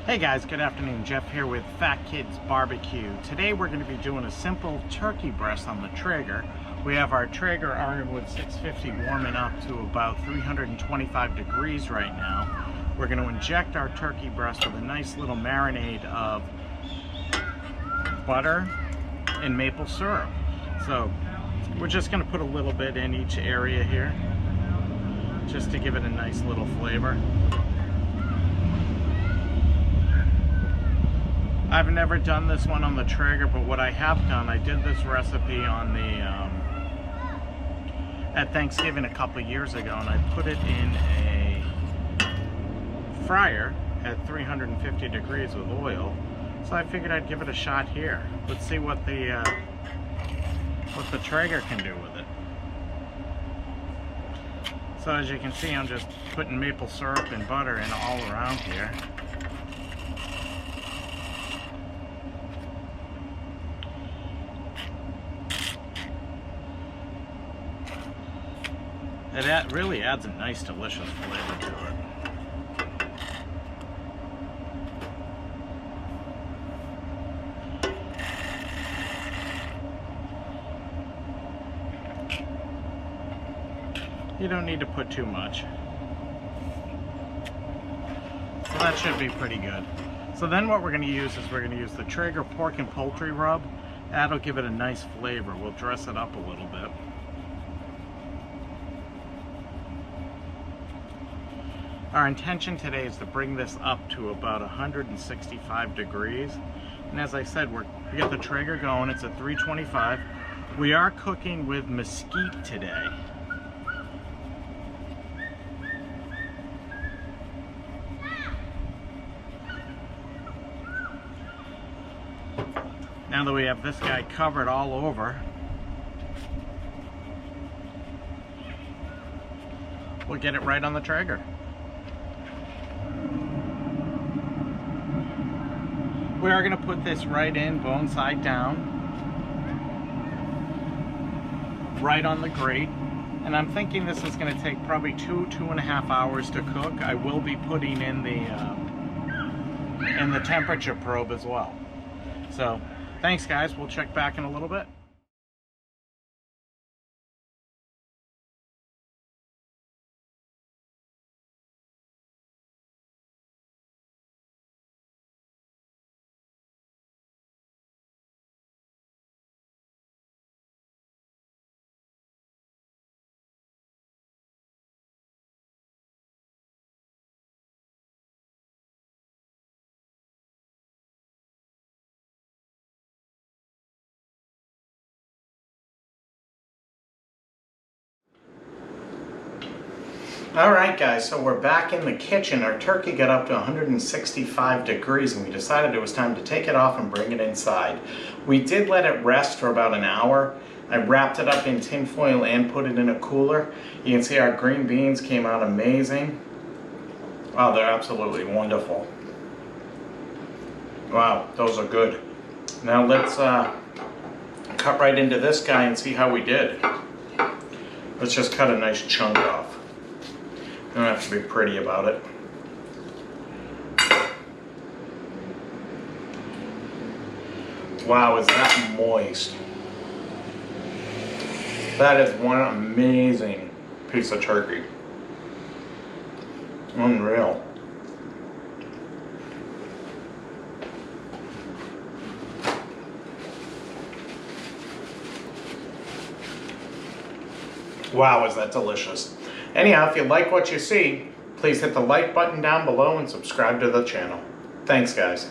Hey guys, good afternoon. Jeff here with Fat Kids Barbecue. Today we're going to be doing a simple turkey breast on the Traeger. We have our Traeger Ironwood 650 warming up to about 325 degrees right now. We're going to inject our turkey breast with a nice little marinade of butter and maple syrup. So we're just going to put a little bit in each area here just to give it a nice little flavor. I've never done this one on the Traeger, but what I have done, I did this recipe on the at Thanksgiving a couple of years ago, and I put it in a fryer at 350 degrees with oil. So I figured I'd give it a shot here. Let's see what the Traeger can do with it. So as you can see, I'm just putting maple syrup and butter in all around here. It really adds a nice, delicious flavor to it. You don't need to put too much. So that should be pretty good. So then what we're going to use is we're going to use the Traeger pork and poultry rub. That'll give it a nice flavor. We'll dress it up a little bit. Our intention today is to bring this up to about 165 degrees. And as I said, we got the Traeger going. It's at 325. We are cooking with mesquite today. Now that we have this guy covered all over, we'll get it right on the Traeger. We are going to put this right in, bone side down, right on the grate. And I'm thinking this is going to take probably 2.5 hours to cook. I will be putting in the temperature probe as well. So thanks guys, we'll check back in a little bit. Alright guys, so we're back in the kitchen. Our turkey got up to 165 degrees and we decided it was time to take it off and bring it inside. We did let it rest for about an hour. I wrapped it up in tin foil and put it in a cooler. You can see our green beans came out amazing. Wow, they're absolutely wonderful. Wow, those are good. Now let's cut right into this guy and see how we did. Let's just cut a nice chunk off. You don't have to be pretty about it. Wow, is that moist. That is one amazing piece of turkey. Unreal. Wow, is that delicious. Anyhow, if you like what you see, please hit the like button down below and subscribe to the channel. Thanks, guys.